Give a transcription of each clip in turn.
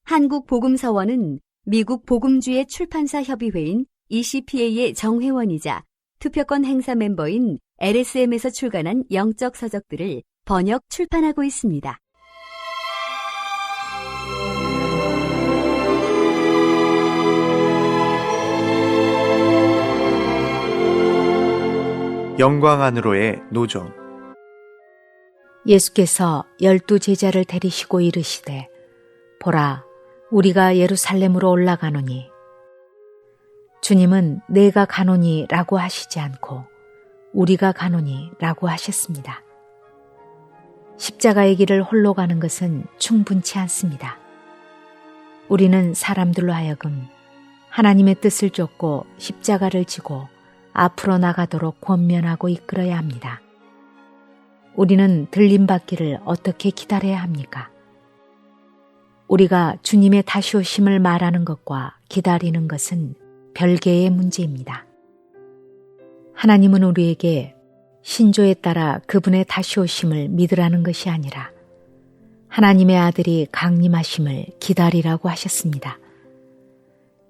한국복음서원은 미국 복음주의 출판사 협의회인 ECPA의 정회원이자 투표권 행사 멤버인 LSM에서 출간한 영적 서적들을 번역 출판하고 있습니다. 영광 안으로의 노정. 예수께서 12 제자를 데리시고 이르시되 보라 우리가 예루살렘으로 올라가노니 주님은 내가 가노니 라고 하시지 않고 우리가 가노니 라고 하셨습니다. 십자가의 길을 홀로 가는 것은 충분치 않습니다. 우리는 사람들로 하여금 하나님의 뜻을 쫓고 십자가를 지고 앞으로 나가도록 권면하고 이끌어야 합니다. 우리는 들림받기를 어떻게 기다려야 합니까? 우리가 주님의 다시 오심을 말하는 것과 기다리는 것은 별개의 문제입니다. 하나님은 우리에게 신조에 따라 그분의 다시 오심을 믿으라는 것이 아니라 하나님의 아들이 강림하심을 기다리라고 하셨습니다.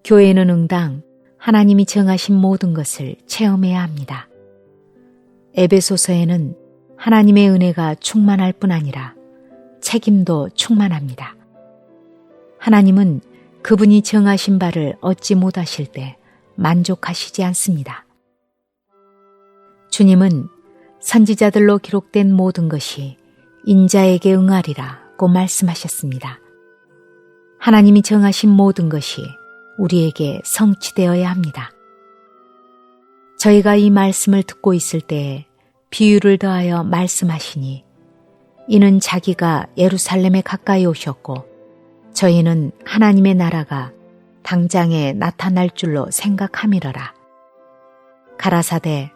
교회는 응당 하나님이 정하신 모든 것을 체험해야 합니다. 에베소서에는 하나님의 은혜가 충만할 뿐 아니라 책임도 충만합니다. 하나님은 그분이 정하신 바를 얻지 못하실 때 만족하시지 않습니다. 주님은 선지자들로 기록된 모든 것이 인자에게 응하리라고 말씀하셨습니다. 하나님이 정하신 모든 것이 우리에게 성취되어야 합니다. 저희가 이 말씀을 듣고 있을 때에 비유를 더하여 말씀하시니 이는 자기가 예루살렘에 가까이 오셨고 저희는 하나님의 나라가 당장에 나타날 줄로 생각함이러라. 가라사대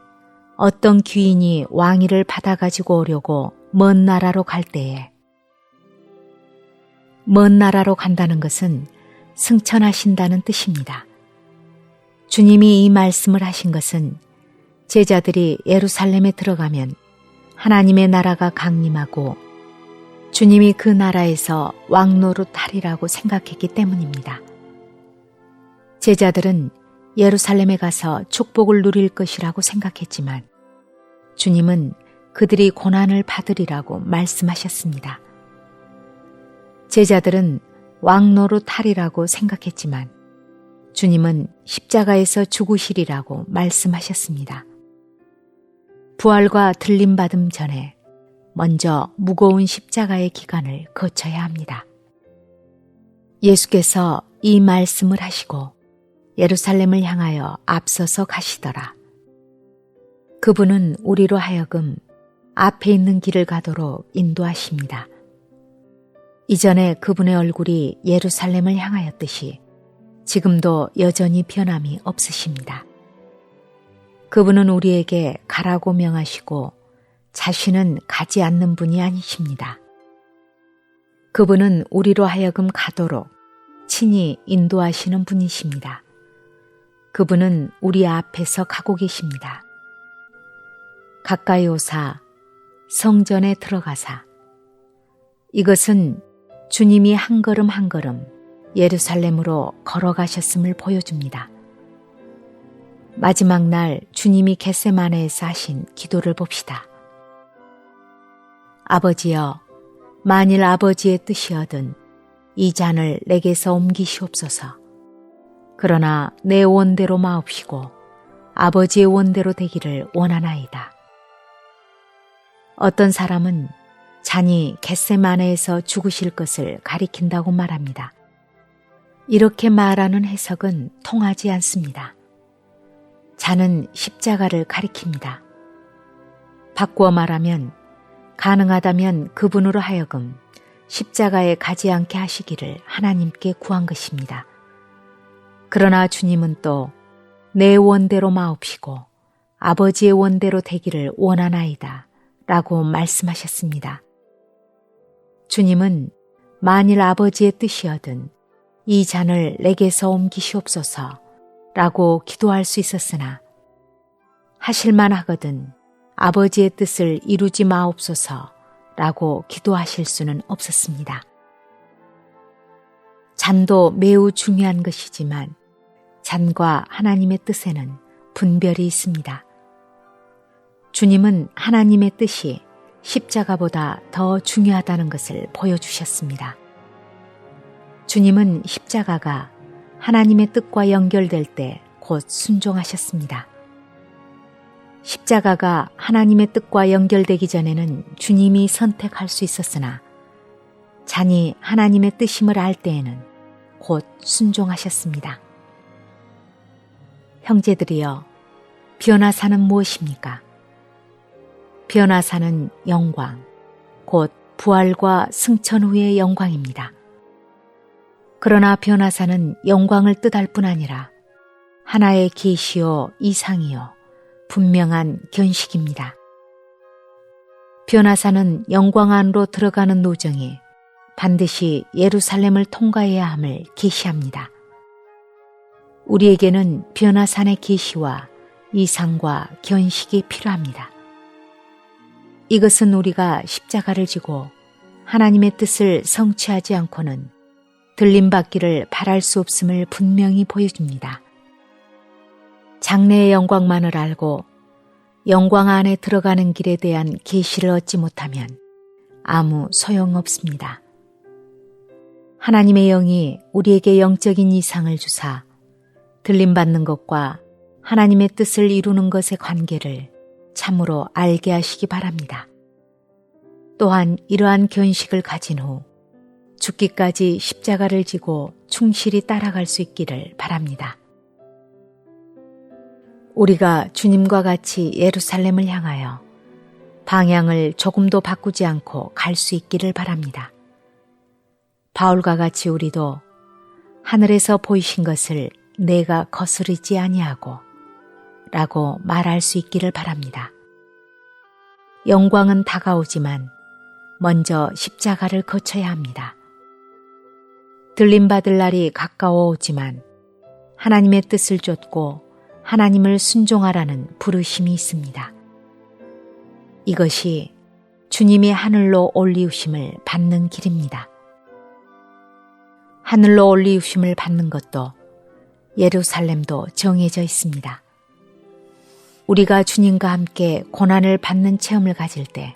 어떤 귀인이 왕위를 받아가지고 오려고 먼 나라로 갈 때에 먼 나라로 간다는 것은 승천하신다는 뜻입니다. 주님이 이 말씀을 하신 것은 제자들이 예루살렘에 들어가면 하나님의 나라가 강림하고 주님이 그 나라에서 왕노릇하리라고 생각했기 때문입니다. 제자들은 예루살렘에 가서 축복을 누릴 것이라고 생각했지만 주님은 그들이 고난을 받으리라고 말씀하셨습니다. 제자들은 왕노릇하리라고 생각했지만 주님은 십자가에서 죽으시리라고 말씀하셨습니다. 부활과 들림받음 전에 먼저 무거운 십자가의 기간을 거쳐야 합니다. 예수께서 이 말씀을 하시고 예루살렘을 향하여 앞서서 가시더라. 그분은 우리로 하여금 앞에 있는 길을 가도록 인도하십니다. 이전에 그분의 얼굴이 예루살렘을 향하였듯이 지금도 여전히 변함이 없으십니다. 그분은 우리에게 가라고 명하시고 자신은 가지 않는 분이 아니십니다. 그분은 우리로 하여금 가도록 친히 인도하시는 분이십니다. 그분은 우리 앞에서 가고 계십니다. 가까이 오사 성전에 들어가사. 이것은 주님이 한 걸음 한 걸음 예루살렘으로 걸어가셨음을 보여줍니다. 마지막 날 주님이 겟세마네에서 하신 기도를 봅시다. 아버지여, 만일 아버지의 뜻이어든 이 잔을 내게서 옮기시옵소서. 그러나 내 원대로 마옵시고 아버지의 원대로 되기를 원하나이다. 어떤 사람은 잔이 겟세마네에서 죽으실 것을 가리킨다고 말합니다. 이렇게 말하는 해석은 통하지 않습니다. 잔은 십자가를 가리킵니다. 바꾸어 말하면 가능하다면 그분으로 하여금 십자가에 가지 않게 하시기를 하나님께 구한 것입니다. 그러나 주님은 또 내 원대로 마옵시고 아버지의 원대로 되기를 원하나이다 라고 말씀하셨습니다. 주님은 만일 아버지의 뜻이어든 이 잔을 내게서 옮기시옵소서 라고 기도할 수 있었으나 하실만 하거든 아버지의 뜻을 이루지 마옵소서 라고 기도하실 수는 없었습니다. 잔도 매우 중요한 것이지만 잔과 하나님의 뜻에는 분별이 있습니다. 주님은 하나님의 뜻이 십자가보다 더 중요하다는 것을 보여주셨습니다. 주님은 십자가가 하나님의 뜻과 연결될 때 곧 순종하셨습니다. 십자가가 하나님의 뜻과 연결되기 전에는 주님이 선택할 수 있었으나 잔이 하나님의 뜻임을 알 때에는 곧 순종하셨습니다. 형제들이여, 변화사는 무엇입니까? 변화사는 영광, 곧 부활과 승천 후의 영광입니다. 그러나 변화사는 영광을 뜻할 뿐 아니라 하나의 계시요 이상이요 분명한 견식입니다. 변화사는 영광 안으로 들어가는 노정에 반드시 예루살렘을 통과해야 함을 계시합니다. 우리에게는 변화산의 계시와 이상과 견식이 필요합니다. 이것은 우리가 십자가를 지고 하나님의 뜻을 성취하지 않고는 들림받기를 바랄 수 없음을 분명히 보여줍니다. 장래의 영광만을 알고 영광 안에 들어가는 길에 대한 계시를 얻지 못하면 아무 소용없습니다. 하나님의 영이 우리에게 영적인 이상을 주사 들림받는 것과 하나님의 뜻을 이루는 것의 관계를 참으로 알게 하시기 바랍니다. 또한 이러한 견식을 가진 후 죽기까지 십자가를 지고 충실히 따라갈 수 있기를 바랍니다. 우리가 주님과 같이 예루살렘을 향하여 방향을 조금도 바꾸지 않고 갈 수 있기를 바랍니다. 바울과 같이 우리도 하늘에서 보이신 것을 내가 거스르지 아니하고 라고 말할 수 있기를 바랍니다. 영광은 다가오지만 먼저 십자가를 거쳐야 합니다. 들림받을 날이 가까워 오지만 하나님의 뜻을 쫓고 하나님을 순종하라는 부르심이 있습니다. 이것이 주님이 하늘로 올리우심을 받는 길입니다. 하늘로 올리우심을 받는 것도 예루살렘도 정해져 있습니다. 우리가 주님과 함께 고난을 받는 체험을 가질 때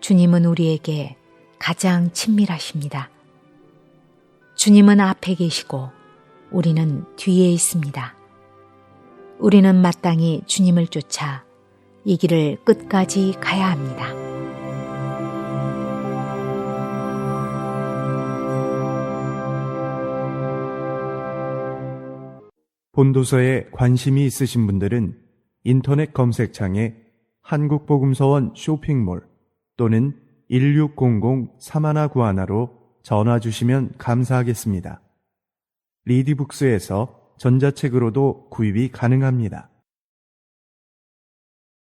주님은 우리에게 가장 친밀하십니다. 주님은 앞에 계시고 우리는 뒤에 있습니다. 우리는 마땅히 주님을 쫓아 이 길을 끝까지 가야 합니다. 본도서에 관심이 있으신 분들은 인터넷 검색창에 한국복음서원 쇼핑몰 또는 1600-3191로 전화 주시면 감사하겠습니다. 리디북스에서 전자책으로도 구입이 가능합니다.